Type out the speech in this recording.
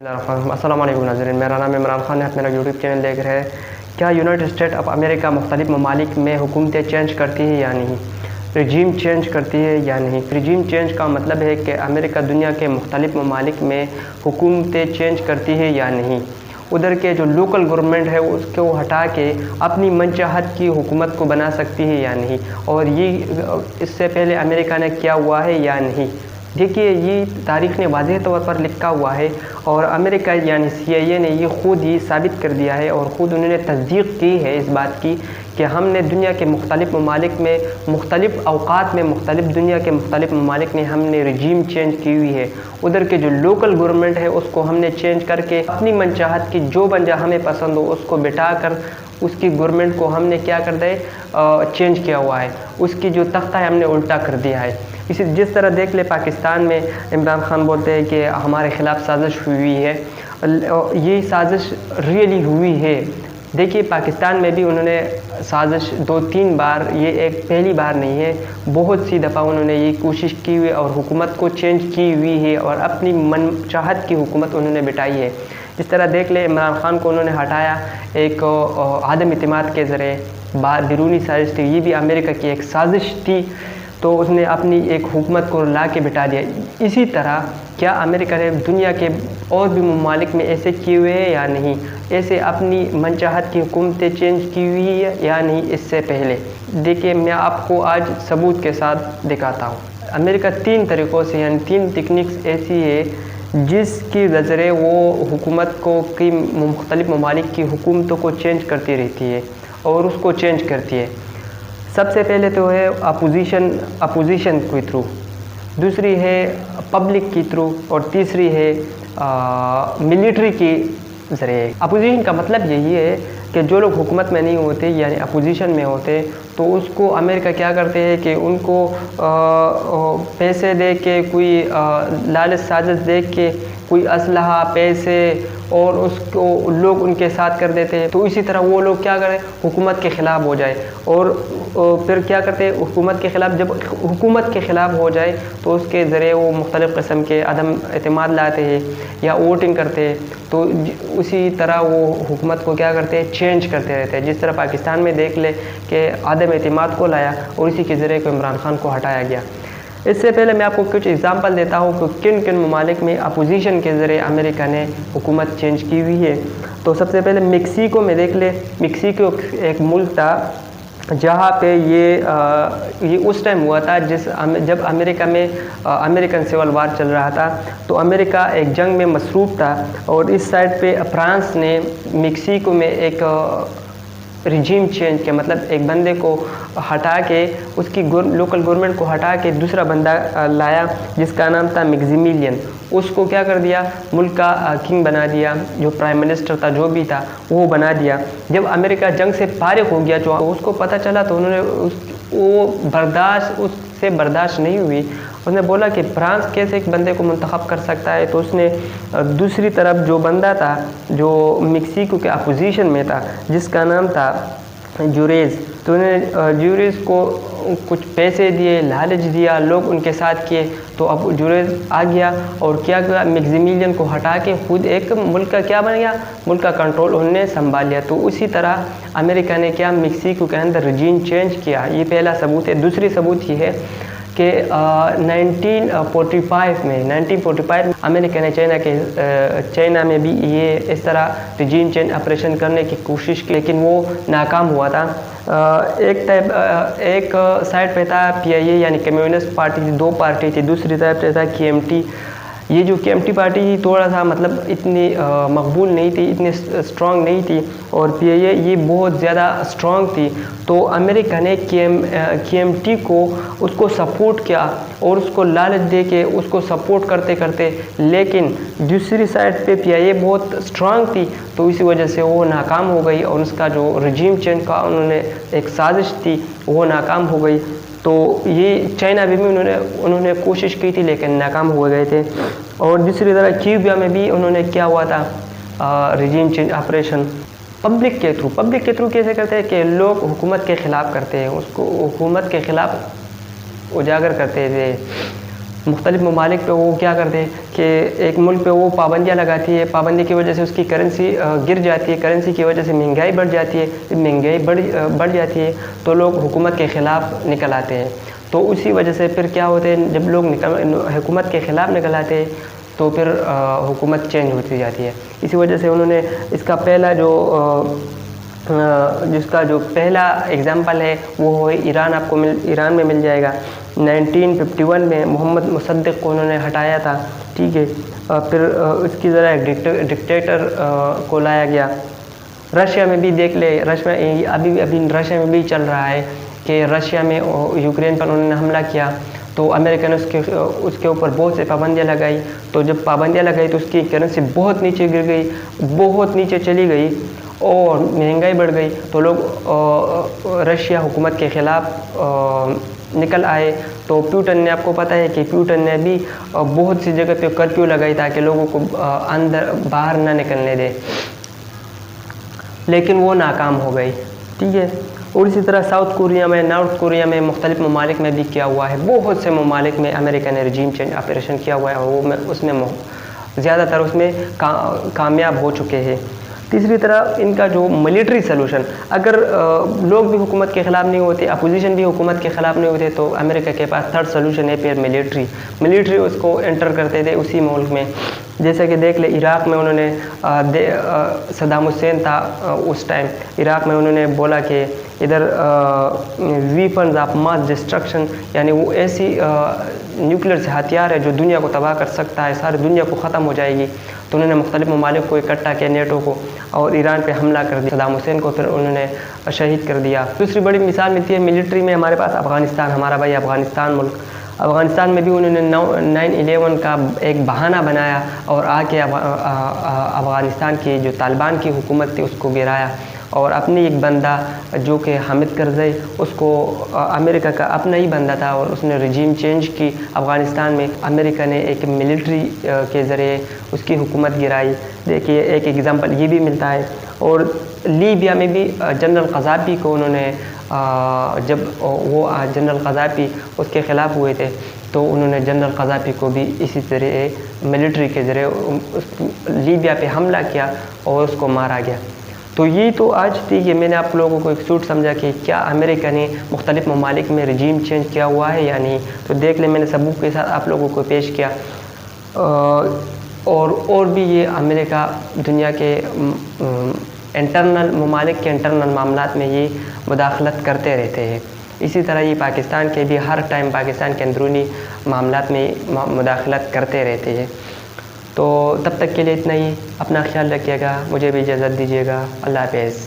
السلام علیکم ناظرین، میرا نام عمران خان ہے، آپ میرا یوٹیوب چینل دیکھ رہے ہیں۔ کیا یونائٹڈ اسٹیٹ آف امریکہ مختلف ممالک میں حکومتیں چینج کرتی ہے یا نہیں؟ رجیم چینج کرتی ہے یا نہیں؟ رجیم چینج کا مطلب ہے کہ امریکہ دنیا کے مختلف ممالک میں حکومتیں چینج کرتی ہے یا نہیں، ادھر کے جو لوکل گورنمنٹ ہے اس کو ہٹا کے اپنی منچاہت کی حکومت کو بنا سکتی ہے یا نہیں، اور یہ اس سے پہلے امریکہ نے کیا ہوا ہے یا نہیں۔ دیکھیے، یہ تاریخ نے واضح طور پر لکھا ہوا ہے، اور امریکہ یعنی CIA نے یہ خود ہی ثابت کر دیا ہے، اور خود انہوں نے تصدیق کی ہے اس بات کی کہ ہم نے دنیا کے مختلف ممالک میں مختلف اوقات میں دنیا کے مختلف ممالک میں ہم نے رجیم چینج کی ہوئی ہے۔ ادھر کے جو لوکل گورنمنٹ ہے اس کو ہم نے چینج کر کے اپنی منچاہت کی جو بنجا ہمیں پسند ہو اس کو بٹھا کر اس کی گورنمنٹ کو ہم نے کیا کر دے چینج کیا ہوا ہے، اس کی جو تختہ ہے ہم نے الٹا کر دیا ہے۔ جس طرح دیکھ لے، پاکستان میں عمران خان بولتے ہیں کہ ہمارے خلاف سازش ہوئی ہے، یہ سازش ریئلی ہوئی ہے۔ دیکھیے، پاکستان میں بھی انہوں نے سازش 2-3 بار، یہ ایک پہلی بار نہیں ہے، بہت سی دفعہ انہوں نے یہ کوشش کی ہوئی اور حکومت کو چینج کی ہوئی ہے، اور اپنی من چاہت کی حکومت انہوں نے بٹائی ہے۔ اس طرح دیکھ لے، عمران خان کو انہوں نے ہٹایا ایک عدم اعتماد کے ذریعے، بیرونی سازش تھی، یہ بھی امریکہ کی ایک سازش تھی، تو اس نے اپنی ایک حکومت کو لا کے بٹا دیا۔ اسی طرح کیا امریکہ نے دنیا کے اور بھی ممالک میں ایسے کیے ہوئے ہیں یا نہیں؟ ایسے اپنی منچاہت کی حکومتیں چینج کی ہوئی ہے یا نہیں اس سے پہلے؟ دیکھیے، میں آپ کو آج ثبوت کے ساتھ دکھاتا ہوں۔ امریکہ 3 طریقوں سے، یعنی 3 ٹیکنیکس ایسی ہے جس کی ذریعے وہ حکومت کو کی مختلف ممالک کی حکومتوں کو چینج کرتی رہتی ہے اور اس کو چینج کرتی ہے۔ سب سے پہلے تو ہے اپوزیشن کے تھرو، دوسری ہے پبلک کی تھرو، اور تیسری ہے ملٹری کے ذریعے۔ اپوزیشن کا مطلب یہی ہے کہ جو لوگ حکومت میں نہیں ہوتے یعنی اپوزیشن میں ہوتے، تو اس کو امریکہ کیا کرتے ہیں کہ ان کو پیسے دے کے، کوئی لالچ سازش دے کے، کوئی اسلحہ، پیسے، اور اس کو لوگ ان کے ساتھ کر دیتے ہیں، تو اسی طرح وہ لوگ کیا کریں، حکومت کے خلاف ہو جائے، اور پھر کیا کرتے ہیں حکومت کے خلاف، جب حکومت کے خلاف ہو جائے تو اس کے ذریعے وہ مختلف قسم کے عدم اعتماد لاتے ہیں یا ووٹنگ کرتے ہیں، تو اسی طرح وہ حکومت کو کیا کرتے ہیں، چینج کرتے رہتے ہیں۔ جس طرح پاکستان میں دیکھ لے کہ عدم اعتماد کو لایا اور اسی کے ذریعے کو عمران خان کو ہٹایا گیا۔ اس سے پہلے میں آپ کو کچھ اگزامپل دیتا ہوں کہ کن کن ممالک میں اپوزیشن کے ذریعے امریکہ نے حکومت چینج کی ہوئی ہے۔ تو سب سے پہلے میکسیکو میں دیکھ لے، میکسیکو ایک ملک تھا جہاں پہ یہ اس ٹائم ہوا تھا جب امریکہ میں امریکن سول وار چل رہا تھا، تو امریکہ ایک جنگ میں مصروف تھا، اور اس سائڈ پہ فرانس نے میکسیکو میں ایک رجیم چینج کے مطلب ایک بندے کو ہٹا کے، اس کی لوکل گورنمنٹ کو ہٹا کے دوسرا بندہ لایا جس کا نام تھا میگزیمیلین۔ اس کو کیا کر دیا، ملک کا کنگ بنا دیا، جو پرائم منسٹر تھا جو بھی تھا وہ بنا دیا۔ جب امریکہ جنگ سے فارغ ہو گیا، جو اس کو پتہ چلا، تو انہوں نے اس سے برداشت نہیں ہوئی، اس نے بولا کہ فرانس کیسے ایک بندے کو منتخب کر سکتا ہے، تو اس نے دوسری طرف جو بندہ تھا جو میکسیکو کے اپوزیشن میں تھا جس کا نام تھا جوریز، تو انہوں نے جوریز کو کچھ پیسے دیے، لالچ دیا، لوگ ان کے ساتھ کیے، تو اب جوریز آ گیا اور کیا کیا، میگزیمیلین کو ہٹا کے خود ایک ملک کا کیا بن گیا، ملک کا کنٹرول انہوں نے سنبھال لیا۔ تو اسی طرح امریکہ نے کیا، میکسیکو کے اندر رجیم چینج کیا۔ یہ پہلا ثبوت ہے۔ دوسری ثبوت یہ ہے کہ 1945 میں امریکہ نے چائنا میں بھی یہ اس طرح رجیم چینج آپریشن کرنے کی کوشش کی، لیکن وہ ناکام ہوا تھا۔ ایک سائڈ پہ تھا PIA یعنی کمیونسٹ پارٹی تھی، 2 پارٹی تھی، دوسری طرف پہ تھا KMT۔ یہ جو KMT پارٹی تھی تھوڑا سا مطلب اتنی مقبول نہیں تھی، اتنی اسٹرانگ نہیں تھی، اور PIA یہ بہت زیادہ اسٹرانگ تھی۔ تو امریکہ نے KMT کو اس کو سپورٹ کیا اور اس کو لالچ دے کے اس کو سپورٹ کرتے کرتے، لیکن دوسری سائڈ پہ PIA بہت اسٹرانگ تھی، تو اسی وجہ سے وہ ناکام ہو گئی، اور اس کا جو رجیم چینج کا انہوں نے ایک سازش تھی وہ ناکام ہو گئی۔ تو یہ چائنا بھی انہوں نے کوشش کی تھی لیکن ناکام ہو گئے تھے۔ اور دوسری طرح کیوبا میں بھی انہوں نے کیا ہوا تھا، رجیم چینج آپریشن پبلک کے تھرو کیسے کرتے ہیں کہ لوگ حکومت کے خلاف کرتے ہیں، اس کو حکومت کے خلاف اجاگر کرتے تھے، مختلف ممالک پہ وہ کیا کرتے ہیں کہ ایک ملک پہ وہ پابندیاں لگاتی ہے، پابندی کی وجہ سے اس کی کرنسی گر جاتی ہے، کرنسی کی وجہ سے مہنگائی بڑھ جاتی ہے، جب مہنگائی بڑھ جاتی ہے تو لوگ حکومت کے خلاف نکل آتے ہیں۔ تو اسی وجہ سے پھر کیا ہوتے ہیں، جب لوگ حکومت کے خلاف نکل آتے ہیں تو پھر حکومت چینج ہوتی جاتی ہے۔ اسی وجہ سے انہوں نے اس کا پہلا جس کا جو پہلا اگزامپل ہے وہ ہے ایران، آپ کو ایران میں مل جائے گا۔ 1951 میں محمد مصدق کو انہوں نے ہٹایا تھا، ٹھیک ہے، پھر اس کی ذرا ایک ڈکٹیٹر کو لایا گیا۔ رشیا میں بھی دیکھ لے، ابھی رشیا میں بھی چل رہا ہے کہ رشیا میں یوکرین پر انہوں نے حملہ کیا تو امریکہ نے اس کے اوپر بہت سے پابندیاں لگائی، تو جب پابندیاں لگائی تو اس کی کرنسی بہت نیچے گر گئی، بہت نیچے چلی گئی اور مہنگائی بڑھ گئی، تو لوگ رشیا حکومت کے خلاف نکل آئے۔ تو پیوٹن نے، آپ کو پتہ ہے کہ پیوٹن نے بھی بہت سی جگہ پہ کرفیو لگائی تاکہ لوگوں کو باہر نہ نکلنے دے، لیکن وہ ناکام ہو گئی، ٹھیک ہے۔ اور اسی طرح ساؤتھ کوریا میں، نارتھ کوریا میں، مختلف ممالک میں بھی کیا ہوا ہے، بہت سے ممالک میں امریکہ نے رجیم چینج آپریشن کیا ہوا ہے اور اس میں زیادہ تر اس میں کامیاب ہو چکے ہیں۔ تیسری طرح ان کا جو ملٹری سلوشن، اگر لوگ بھی حکومت کے خلاف نہیں ہوتے، اپوزیشن بھی حکومت کے خلاف نہیں ہوتے، تو امریکہ کے پاس تھرڈ سلوشن ہے پھر ملٹری اس کو انٹر کرتے تھے اسی ملک میں۔ جیسے کہ دیکھ لے عراق میں انہوں نے صدام حسین تھا اس ٹائم، عراق میں انہوں نے بولا کہ ادھر ویپنز آف ماس ڈسٹرکشن، یعنی وہ ایسی نیوکلیئر ہتھیار ہے جو دنیا کو تباہ کر سکتا ہے، ساری دنیا کو ختم ہو جائے گی۔ تو انہوں نے مختلف ممالک کو اکٹھا کیا، نیٹو کو، اور ایران پہ حملہ کر دیا، صدام حسین کو پھر انہوں نے شہید کر دیا۔ دوسری بڑی مثال ملتی ہے ملٹری میں ہمارے پاس افغانستان، ہمارا بھائی افغانستان ملک۔ افغانستان میں بھی انہوں نے 9/11 کا ایک بہانہ بنایا اور آ کے افغانستان کی جو طالبان کی حکومت تھی اس کو گرایا، اور اپنی ایک بندہ جو کہ حامد کرزئی، اس کو امریکہ کا اپنا ہی بندہ تھا اور اس نے رجیم چینج کی افغانستان میں۔ امریکہ نے ایک ملٹری کے ذریعے اس کی حکومت گرائی۔ دیکھیے ایک ایگزامپل یہ بھی ملتا ہے۔ اور لیبیا میں بھی جنرل قذافی کو انہوں نے جب وہ جنرل قذافی اس کے خلاف ہوئے تھے تو انہوں نے جنرل قذافی کو بھی اسی طرح ملٹری کے ذریعے لیبیا پہ حملہ کیا اور اس کو مارا گیا۔ تو یہ تو آج تھی کہ میں نے آپ لوگوں کو ایک سوٹ سمجھا کہ کیا امریکہ نے مختلف ممالک میں رجیم چینج کیا ہوا ہے یا نہیں۔ تو دیکھ لیں، میں نے ثبوت کے ساتھ آپ لوگوں کو پیش کیا۔ اور بھی یہ امریکہ دنیا کے ممالک کے انٹرنل معاملات میں یہ مداخلت کرتے رہتے ہیں۔ اسی طرح یہ پاکستان کے بھی ہر ٹائم پاکستان کے اندرونی معاملات میں مداخلت کرتے رہتے ہیں۔ تو تب تک کے لیے اتنا ہی، اپنا خیال رکھیے گا، مجھے بھی اجازت دیجیے گا، اللہ حافظ۔